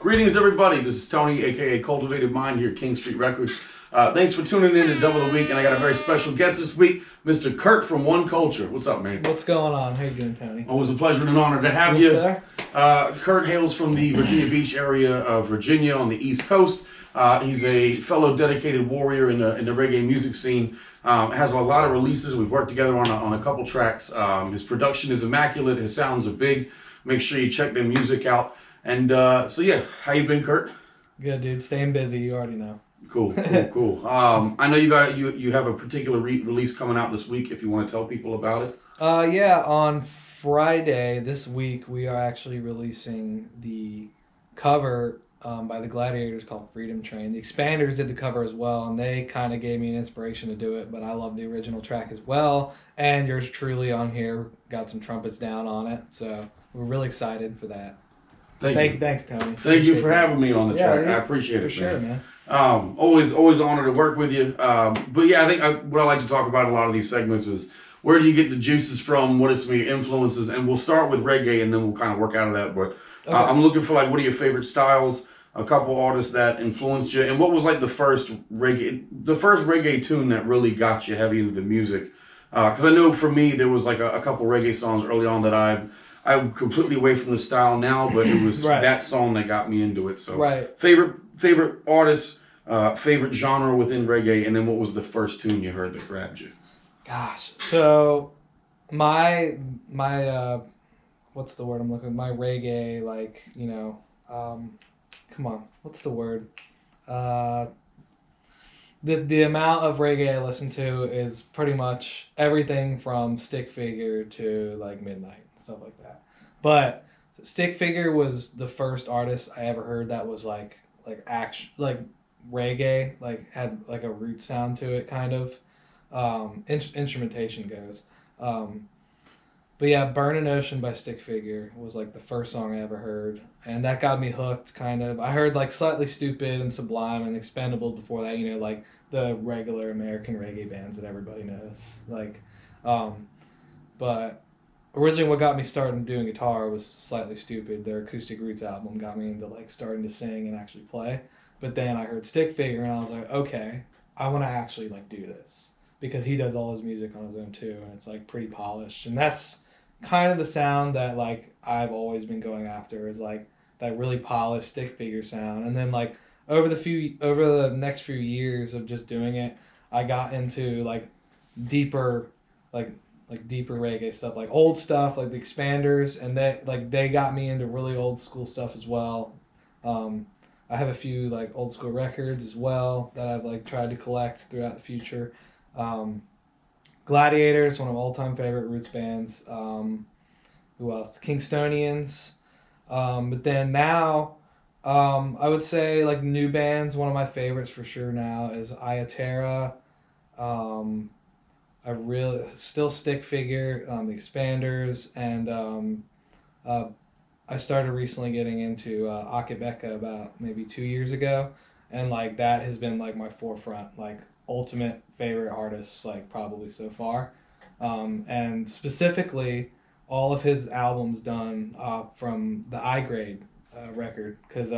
Greetings, everybody. This is Tony, aka Cultivated Mind, here at King Street Records. Thanks for tuning in to Double the Week, and I got a very special guest this week, Mr. Kurt from One Culture. What's up, man? What's going on? How you doing, Tony? Always a pleasure and an honor to have you. Sir. Kurt hails from the Virginia Beach area of Virginia on the East Coast. He's a fellow dedicated warrior in the reggae music scene. Has a lot of releases. We've worked together on a couple tracks. His production is immaculate. His sounds are big. Make sure you check their music out. And so yeah, how you been, Kurt? Good, dude. Staying busy. You already know. Cool. I know you have a particular release coming out this week. If you want to tell people about it. Yeah. On Friday this week, we are actually releasing the cover by the Gladiators called Freedom Train. The Expanders did the cover as well, and they kind of gave me an inspiration to do it. But I love the original track as well. And yours truly on here got some trumpets down on it, so we're really excited for that. Thanks, Tony. Thank you for having me on the track. Dude, I appreciate it, for sure, man. Always an honor to work with you. But yeah, I think what I like to talk about in a lot of these segments is where do you get the juices from? What are some of your influences? And we'll start with reggae, and then we'll kind of work out of that. But Okay. I'm looking for what are your favorite styles? A couple artists that influenced you, and what was the first reggae tune that really got you heavy into the music? Because I know for me there was a couple reggae songs early on that I'm completely away from the style now, but it was Right. that song that got me into it. So Right. favorite artist, favorite genre within reggae, and then what was the first tune you heard that grabbed you? Gosh. So my what's the word I'm looking for? My reggae, come on, what's the word? The amount of reggae I listen to is pretty much everything from Stick Figure to Midnight, stuff like that. But Stick Figure was the first artist I ever heard that was reggae, had a root sound to it, kind of. Instrumentation goes. But yeah, Burnin' Ocean by Stick Figure was the first song I ever heard, and that got me hooked, kind of. I heard Slightly Stupid and Sublime and Expendables before that, the regular American reggae bands that everybody knows. But originally what got me started doing guitar was Slightly Stupid. Their Acoustic Roots album got me into starting to sing and actually play. But then I heard Stick Figure and I was like, okay, I want to actually do this. Because he does all his music on his own too, and it's pretty polished. And that's kind of the sound that I've always been going after, is that really polished Stick Figure sound. And then over the next few years of just doing it, I got into deeper deeper reggae stuff, old stuff, the Expanders, and they got me into really old school stuff as well. I have a few old school records as well that I've tried to collect throughout the future. Gladiators, one of my all-time favorite roots bands. Who else? The Kingstonians. But then now, I would say new bands. One of my favorites for sure now is Ayaterra. I really still Stick Figure, the Expanders, and I started recently getting into Akebeka about maybe 2 years ago, and that has been my forefront, ultimate favorite artists probably so far, and specifically all of his albums done from the I Grade record, because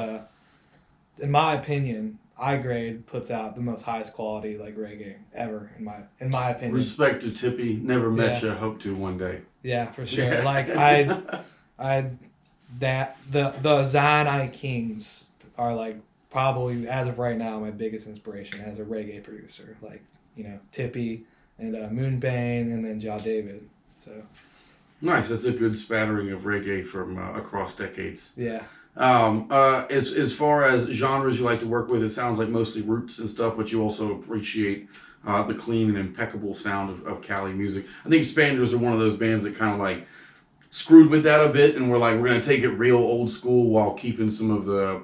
in my opinion I Grade puts out the most highest quality reggae ever in my opinion. Respect to Tippy, never met you, hope to one day. Yeah, for sure. The Zion I Kings are probably, as of right now, my biggest inspiration as a reggae producer. Tippy and Moonbane and then Ja David. So Nice. That's a good spattering of reggae from across decades. yeah. As far as genres you like to work with, it sounds like mostly roots and stuff, but you also appreciate the clean and impeccable sound of Cali music. I think Expanders are one of those bands that kind of screwed with that a bit, and we're going to take it real old school while keeping some of the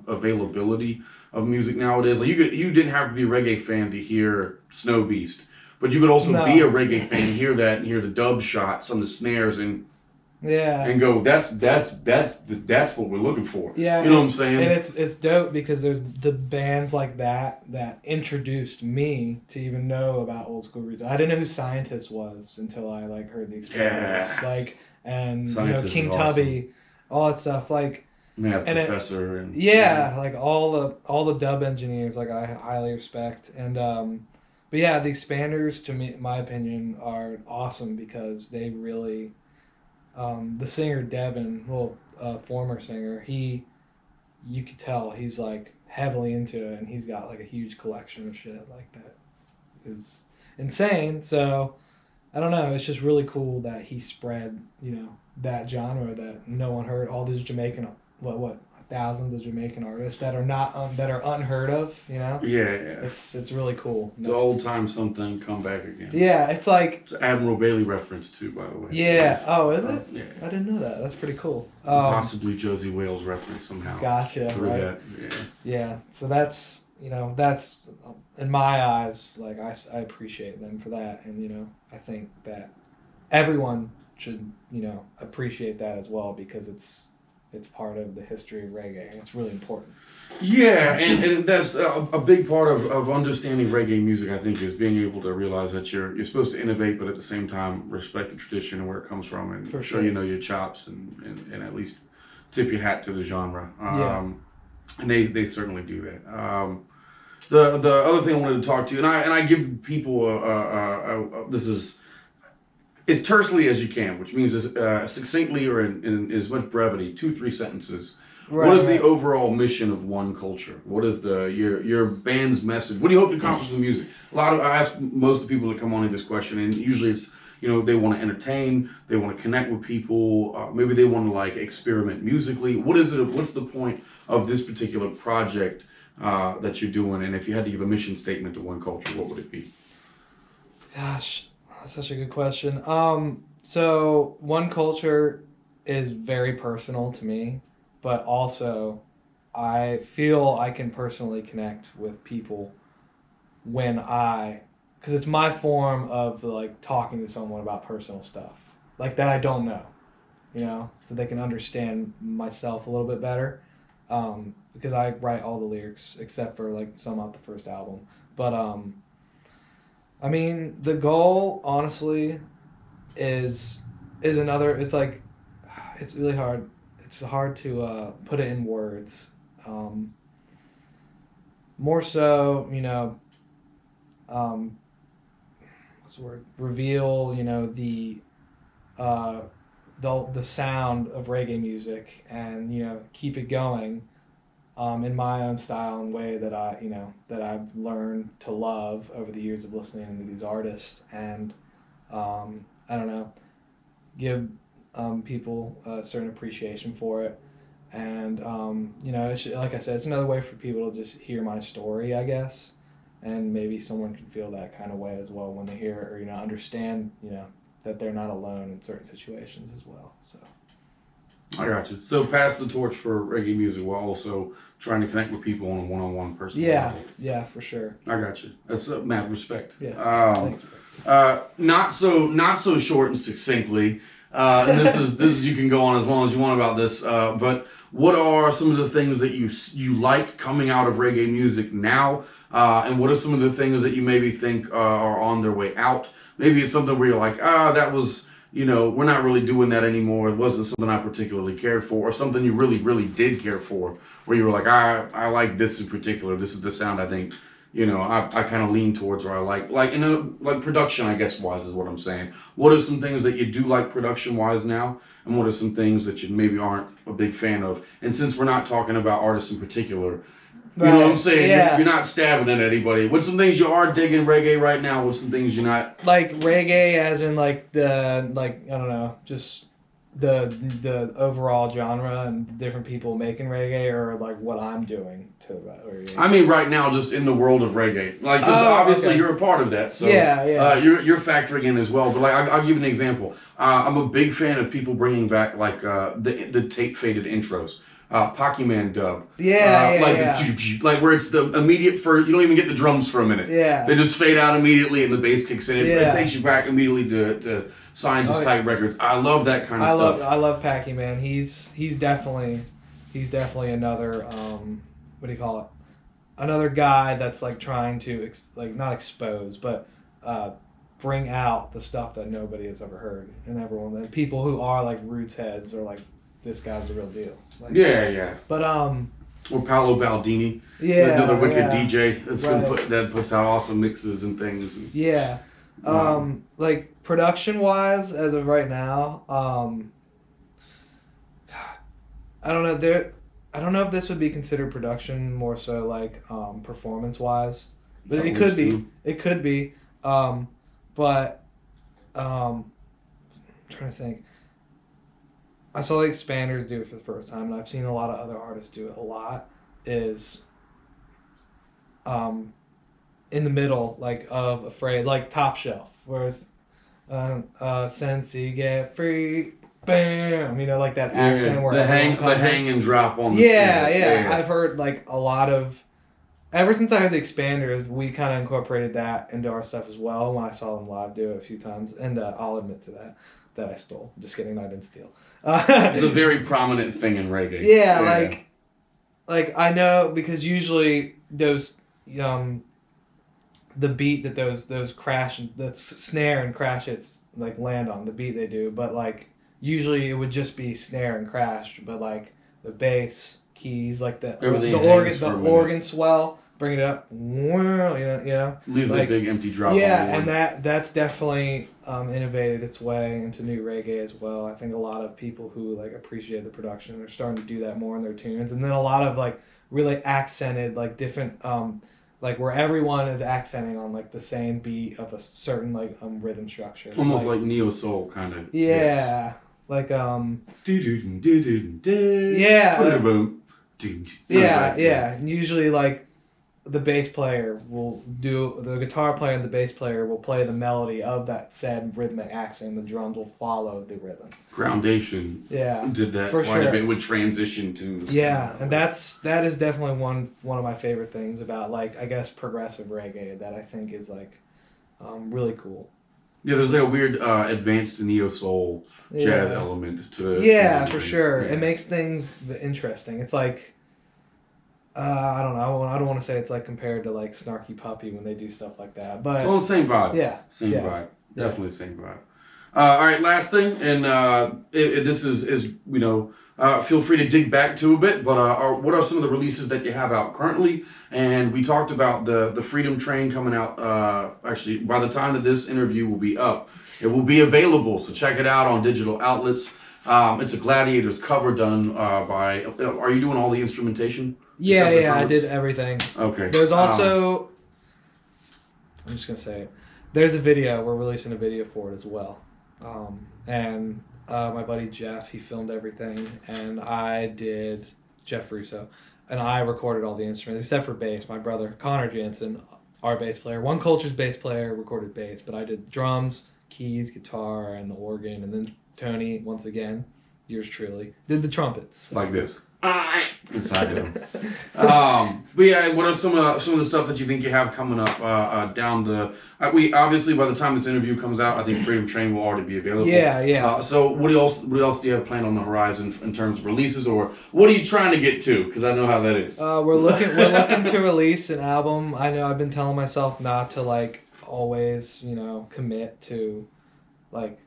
availability of music nowadays. You didn't have to be a reggae fan to hear Snow Beast, but you could also be a reggae fan, hear that, and hear the dub shots on the snares, and go, that's what we're looking for. Yeah, you know what I'm saying? And it's dope because there's the bands like that introduced me to even know about old school roots. I didn't know who Scientist was until I heard the Experience. And Scientist King is Tubby, all that stuff. And Professor and like all the dub engineers, like I highly respect. And but yeah, the expanders, to me, my opinion, are awesome because they really, the singer Devin, former singer, you could tell he's like heavily into it, and he's got like a huge collection of shit like that is insane. So I don't know, it's just really cool that he spread, that genre that no one heard. All these Jamaican, what thousands of Jamaican artists that are not that are unheard of. Yeah. It's really cool. The old time something come back again. Yeah, it's like it's an Admiral Bailey reference too, by the way. Yeah. Oh, is it? Yeah. I didn't know that. That's pretty cool. Possibly Josie Wales reference somehow. Gotcha. Through right. that. Yeah. Yeah. So that's in my eyes, like I appreciate them for that, and I think that everyone should appreciate that as well, because it's part of the history of reggae, and it's really important. Yeah, and that's a big part of understanding reggae music, I think, is being able to realize that you're supposed to innovate, but at the same time respect the tradition and where it comes from, and For show sure. your chops, and at least tip your hat to the genre. Yeah. And they certainly do that. The other thing I wanted to talk to you, and I give people this is as tersely as you can, which means as succinctly or in as much brevity, 2-3 sentences. Right, what is right. the overall mission of One Culture? What is your band's message? What do you hope to accomplish with music? I ask most of the people that come on in this question, and usually it's they want to entertain, they want to connect with people, maybe they want to like experiment musically. What is it? What's the point of this particular project that you're doing? And if you had to give a mission statement to One Culture, what would it be? Gosh, that's such a good question. So One Culture is very personal to me, but also I feel I can personally connect with people because it's my form of like talking to someone about personal stuff like that I don't know, so they can understand myself a little bit better. Because I write all the lyrics except for like some off the first album, but I mean, the goal, honestly, is another. It's like, it's really hard. It's hard to put it in words. More so, what's the word? Reveal, the sound of reggae music, and keep it going. In my own style and way that I've learned to love over the years of listening to these artists, and I don't know, give people a certain appreciation for it, and it's, like I said, it's another way for people to just hear my story, I guess, and maybe someone can feel that kind of way as well when they hear it, or understand that they're not alone in certain situations as well. So. I got you. So pass the torch for reggae music while also trying to connect with people on a one-on-one personal level. Yeah, for sure. I got you. That's mad respect. Yeah. Thanks. Not so short and succinctly. And this is you can go on as long as you want about this. But what are some of the things that you like coming out of reggae music now? And what are some of the things that you maybe think are on their way out? Maybe it's something where you're like, that was. We're not really doing that anymore. It wasn't something I particularly cared for, or something you really, really did care for, where you were like, I like this in particular. This is the sound I think, I kind of lean towards, or I like production, I guess, wise is what I'm saying. What are some things that you do like production wise now, and what are some things that you maybe aren't a big fan of? And since we're not talking about artists in particular, you know what I'm saying? Yeah. You're not stabbing at anybody. What's some things you are digging reggae right now? What's some things you're not? Like reggae, as in I don't know, just the overall genre and different people making reggae, or like what I'm doing to that. I mean, right now, just in the world of reggae, like 'cause obviously okay. you're a part of that, so Yeah. you're factoring in as well. But like, I'll give you an example. I'm a big fan of people bringing back like the tape faded intros. Pokemon dub. Like where it's the immediate you don't even get the drums for a minute. Yeah. They just fade out immediately and the bass kicks in. It takes you back immediately to Scientist type records. I love that kind of stuff. I love Packy Man. He's definitely another what do you call it? Another guy that's like trying to not expose, but bring out the stuff that nobody has ever heard, and people who are like roots heads or like this guy's the real deal. Like, Yeah. But Or Paolo Baldini, yeah, another wicked yeah. DJ that's Right. that puts out awesome mixes and things. Yeah. Like production wise, as of right now, I don't know. I don't know if this would be considered production, more so like performance wise, but it could be. Too. It could be. But I'm trying to think. I saw the Expanders do it for the first time, and I've seen a lot of other artists do it a lot. Is in the middle, like of a phrase, like Top Shelf, whereas since you get free, bam, you know, like that accent where the hang and drop on the yeah. I've heard like a lot of, ever since I heard the Expanders, we kind of incorporated that into our stuff as well. When I saw them live do it a few times, and I'll admit to that I stole. Just kidding, I didn't steal. It's a very prominent thing in reggae. Yeah, like I know, because usually those the beat that those crash, that snare and crash hits like land on, the beat they do, but like usually it would just be snare and crash, but like the bass, keys, like the organ swell, bring it up, you know, leaves like, a big empty drop. Yeah, and that's definitely innovated its way into new reggae as well. I think a lot of people who like appreciate the production are starting to do that more in their tunes, and then a lot of like really accented, like different like where everyone is accenting on like the same beat of a certain like rhythm structure, almost like neo soul kind of. Yeah, like yeah, yeah. And usually like the bass player the guitar player and the bass player will play the melody of that said rhythmic accent, and the drums will follow the rhythm. Groundation did that for quite sure. a bit with transition tunes. Yeah, and that is definitely one of my favorite things about, like, I guess progressive reggae, that I think is like really cool. Yeah, there's like a weird advanced neo soul jazz element to it. Yeah, for sure. Yeah. It makes things interesting. It's like I don't know. I don't want to say it's like compared to like Snarky Puppy when they do stuff like that, but it's all the same vibe. Yeah, same vibe. Definitely the same vibe. All right, last thing, and this is you know, feel free to dig back to a bit, but what are some of the releases that you have out currently? And we talked about the Freedom Train coming out. Actually, by the time that this interview will be up, it will be available. So check it out on digital outlets. It's a Gladiators cover done by. Are you doing all the instrumentation? Yeah, I did everything. Okay. There's also, I'm just gonna say it. There's a video. We're releasing a video for it as well. And my buddy Jeff, he filmed everything, and Jeff Russo, and I recorded all the instruments except for bass. My brother Connor Jansohn, our bass player, One Culture's bass player, recorded bass, but I did drums, keys, guitar, and the organ, and then Tony, once again, yours truly, did the trumpets. Like this. Inside them. But yeah, what are some of the stuff that you think you have coming up down the? We obviously, by the time this interview comes out, I think Freedom Train will already be available. Yeah. So what else do you have planned on the horizon in terms of releases, or what are you trying to get to? Because I know how that is. We're looking to release an album. I know I've been telling myself not to like always, you know, commit to like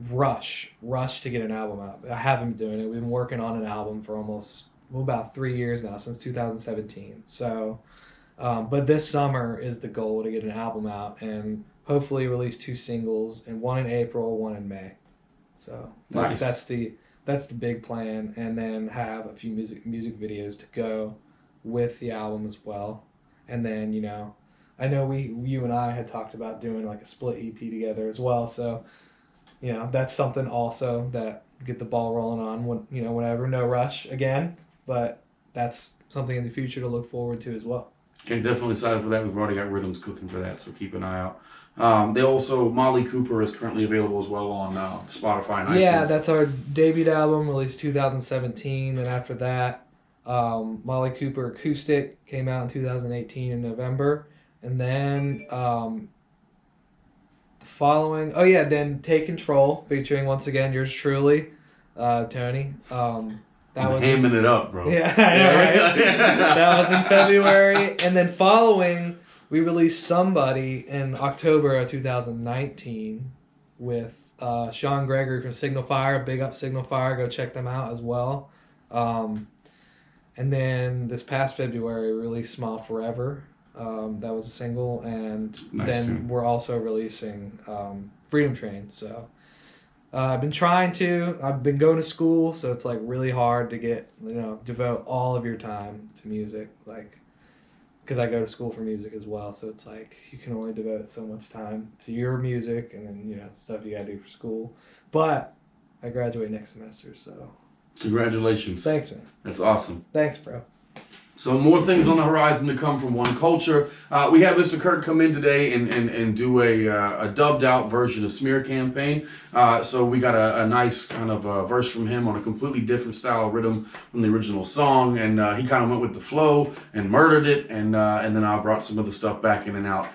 rush to get an album out. I haven't been doing it. We've been working on an album for about 3 years now, since 2017. So, but this summer is the goal, to get an album out and hopefully release 2 singles, and one in April, one in May. So that's the big plan, and then have a few music videos to go with the album as well. And then, you know you and I had talked about doing like a split EP together as well. So, you know, that's something also that get the ball rolling on whenever. No rush again, but that's something in the future to look forward to as well. Okay, definitely excited for that. We've already got rhythms cooking for that, so keep an eye out. Molly Cooper is currently available as well on Spotify and iTunes. Yeah, that's our debut album, released 2017, and after that, Molly Cooper Acoustic came out in 2018 in November, and then then Take Control, featuring once again yours truly, Tony. That was hamming it up, bro. Yeah, I know, right? That was in February, and then following, we released Somebody in October of 2019 with Sean Gregory from Signal Fire. Big up Signal Fire. Go check them out as well. And then this past February, we released Smile Forever. That was a single. And Nice then tune. we're also releasing Freedom Train. So I've been trying to. I've been going to school, so it's like really hard to get, devote all of your time to music. Like, because I go to school for music as well, so it's like you can only devote so much time to your music and then, stuff you gotta do for school. But I graduate next semester, so. Congratulations. Thanks, man. That's awesome. Thanks, bro. So more things on the horizon to come from One Culture. We had Mr. Kurt come in today and do a dubbed out version of Smear Campaign. So we got a nice kind of verse from him on a completely different style of rhythm from the original song. And he kind of went with the flow and murdered it. And then I brought some of the stuff back in and out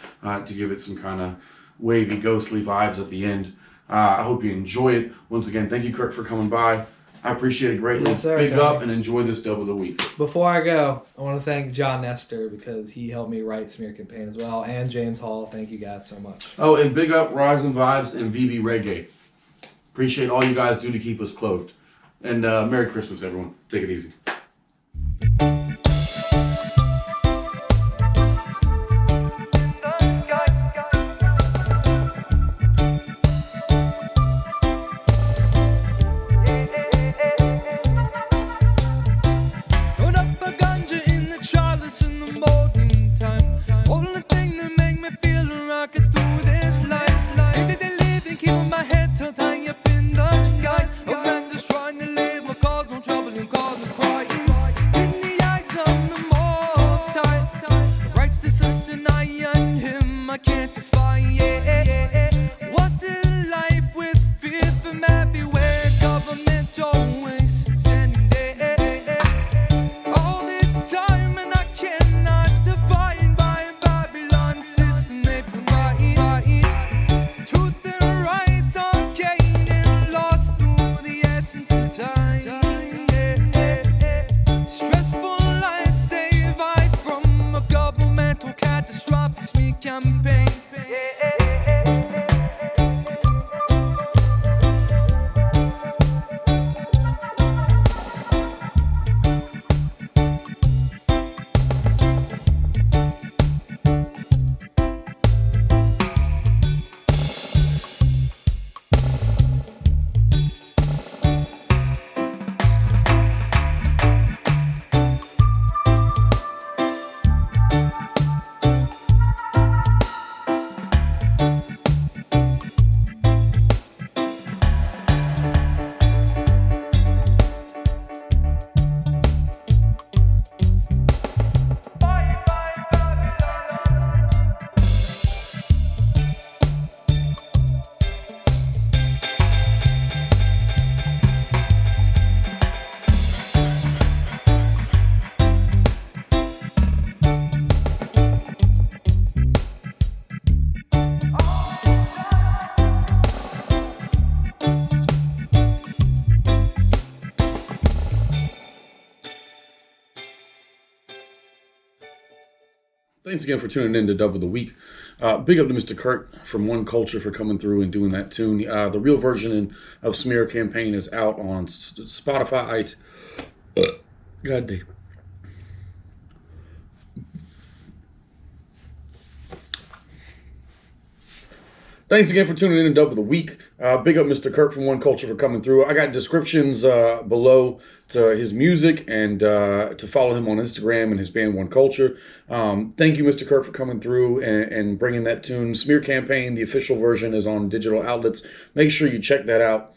to give it some kind of wavy, ghostly vibes at the end. I hope you enjoy it. Once again, thank you, Kurt, for coming by. I appreciate it greatly. Yes, sir, Big Tony. up and enjoy this dub of the week. Before I go, I want to thank John Nestor because he helped me write Smear Campaign as well, and James Hall. Thank you guys so much. Oh, and big up Rise and Vibes and VB Reggae. Appreciate all you guys do to keep us clothed. And Merry Christmas, everyone. Take it easy. Run up a ganja in the chalice in the morning time. Only thing that make me feel a rocket through this life. Think that they live and keep my head till high up in the sky. A man just trying to live, my cause no trouble and cause no crying. In the eyes of the Most High, righteousness and I and him I can't defy. What is life with fear from everywhere? Government always standing there. All this time and I cannot divide by Babylon system they provide. Truth and rights are gaining, lost through the essence of time. Stressful life save I from a governmental catastrophic smear campaign. Thanks again for tuning in to Dub of the Week. Big up to Mr. Kurt from One Culture for coming through and doing that tune. The real version of Smear Campaign is out on Spotify. God damn. Thanks again for tuning in to Dub of the Week. Big up Mr. Kurt from One Culture for coming through. I got descriptions below to his music and to follow him on Instagram and his band One Culture. Thank you, Mr. Kurt, for coming through and bringing that tune. Smear Campaign, the official version, is on digital outlets. Make sure you check that out.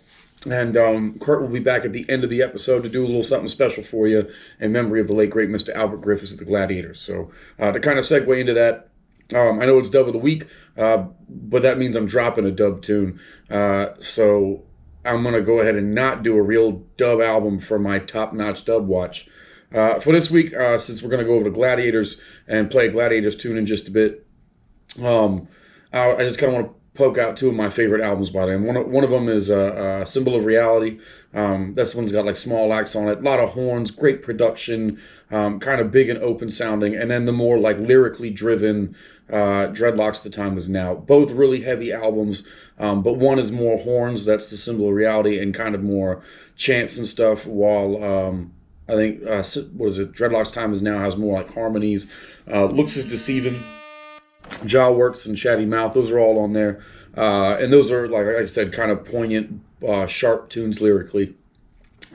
And Kurt will be back at the end of the episode to do a little something special for you in memory of the late, great Mr. Albert Griffiths of the Gladiators. So to kind of segue into that, I know it's Dub of the Week, but that means I'm dropping a dub tune. So I'm going to go ahead and not do a real dub album for my top-notch dub watch. For this week, since we're going to go over to Gladiators and play a Gladiators tune in just a bit, I just kind of want to poke out two of my favorite albums by them. One of them is Symbol of Reality. This one's got like small acts on it, a lot of horns, great production, kind of big and open sounding. And then the more like lyrically driven Dreadlocks the Time is Now. Both really heavy albums, but one is more horns, that's the Symbol of Reality, and kind of more chants and stuff, while I think, Dreadlocks Time is Now has more like harmonies. Looks is Deceiving, Jaw Works, and Chatty Mouth. Those are all on there. And those are, like I said, kind of poignant, sharp tunes lyrically.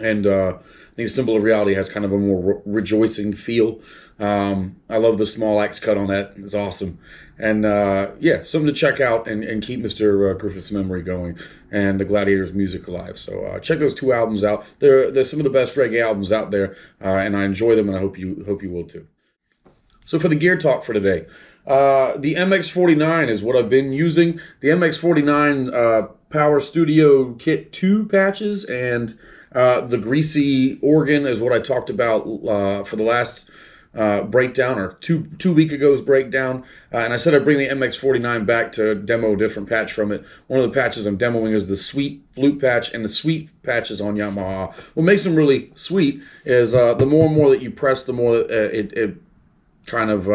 And I think Symbol of Reality has kind of a more rejoicing feel. I love the small axe cut on that. It's awesome. And yeah, something to check out and keep Mr. Griffith's memory going and the Gladiators music alive. So check those two albums out. They're some of the best reggae albums out there, and I enjoy them, and I hope you will too. So for the gear talk for today, the MX49 is what I've been using. The MX49 Power Studio Kit 2 patches and the greasy organ is what I talked about for the last breakdown, or two week ago's breakdown. And I said I'd bring the MX49 back to demo a different patch from it. One of the patches I'm demoing is the Sweet Flute patch, and the Sweet patches on Yamaha. What makes them really sweet is the more and more that you press, the more it kind of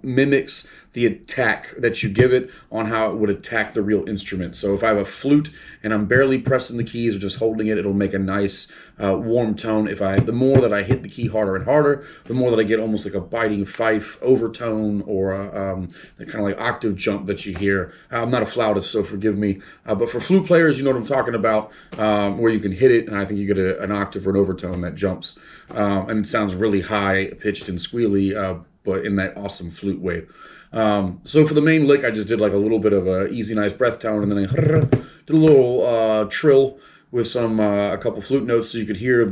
mimics the attack that you give it on how it would attack the real instrument. So if I have a flute and I'm barely pressing the keys or just holding it, it'll make a nice warm tone. The more that I hit the key harder and harder, the more that I get almost like a biting fife overtone, or the kind of like octave jump that you hear. I'm not a flautist, so forgive me. But for flute players, you know what I'm talking about, where you can hit it and I think you get an octave or an overtone that jumps. And it sounds really high pitched and squealy, but in that awesome flute way. So for the main lick, I just did like a little bit of a easy, nice breath tone, and then I did a little trill with a couple flute notes so you could hear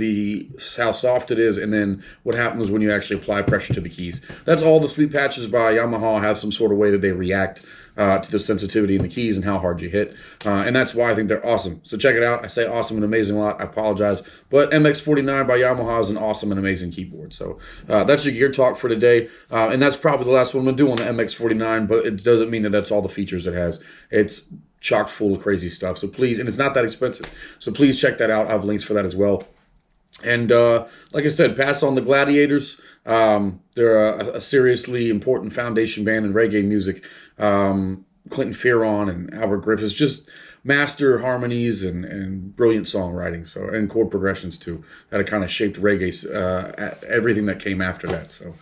how soft it is, and then what happens when you actually apply pressure to the keys. That's all the Sweet patches by Yamaha have some sort of way that they react to the sensitivity in the keys and how hard you hit. And that's why I think they're awesome. So check it out. I say awesome and amazing a lot. I apologize. But MX49 by Yamaha is an awesome and amazing keyboard. So that's your gear talk for today. And that's probably the last one I'm going to do on the MX49, but it doesn't mean that that's all the features it has. It's chock full of crazy stuff. So please, and it's not that expensive. So please check that out. I have links for that as well. And like I said, pass on the Gladiators. They're a seriously important foundation band in reggae music. Clinton Fearon and Albert Griffiths, just master harmonies and brilliant songwriting. So, and chord progressions too, that kind of shaped reggae, everything that came after that. So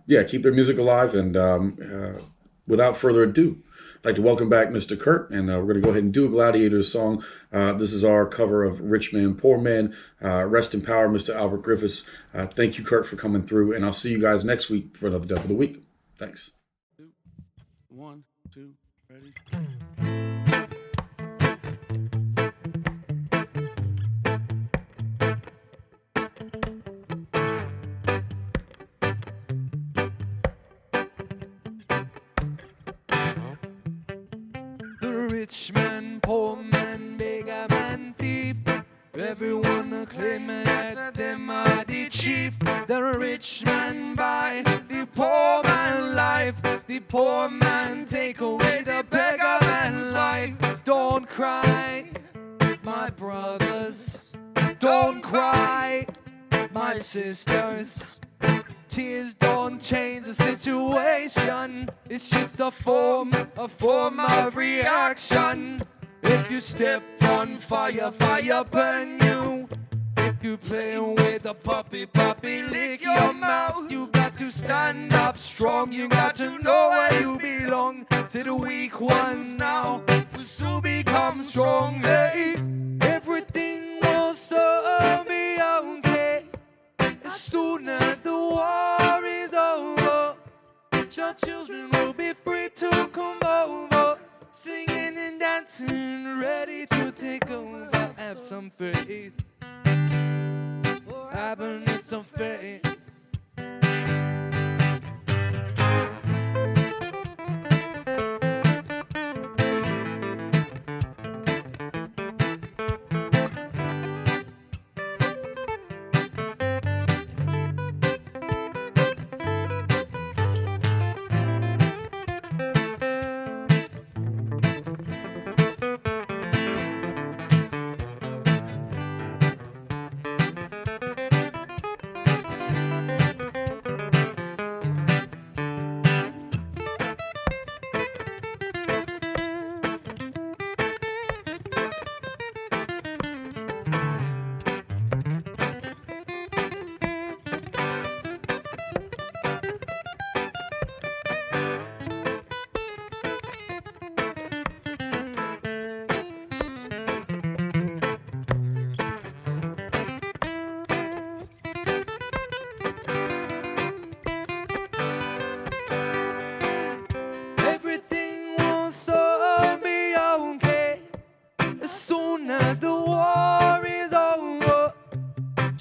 yeah, keep their music alive. And without further ado, I'd like to welcome back Mr. Kurt, and we're going to go ahead and do a Gladiators song. This is our cover of Rich Man, Poor Man. Rest in power, Mr. Albert Griffiths. Thank you, Kurt, for coming through, and I'll see you guys next week for another Dub of the Week. Thanks. 1, 2, ready? Rich man, poor man, beggar man, thief. Everyone a claiming that them are the chief. The rich man buy the poor man life. The poor man take away the beggar man's life. Don't cry, my brothers. Don't cry, my sisters. Tears don't change the situation. It's just a form of reaction. If you step on fire, fire burn you. If you play with a puppy, puppy lick your mouth. You got to stand up strong. You got to know where you belong. To the weak ones now, will soon become strong. Hey, everything will soon be okay. As soon as the war is over, your children will be free to come over, singing and dancing, ready to take over. Have some faith, have a little faith.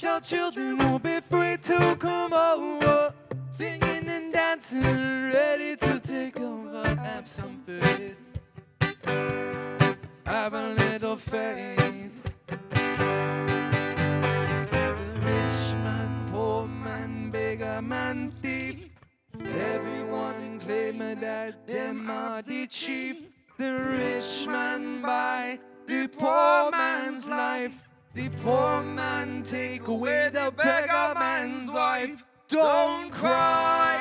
your children will be free to come over, singing and dancing, ready to take over. Have some faith, have a little faith. The rich man, poor man, beggar man, thief, everyone claim that them are the chief. The rich man buy the poor man's life. The poor man take away the beggar man's wife. Don't cry,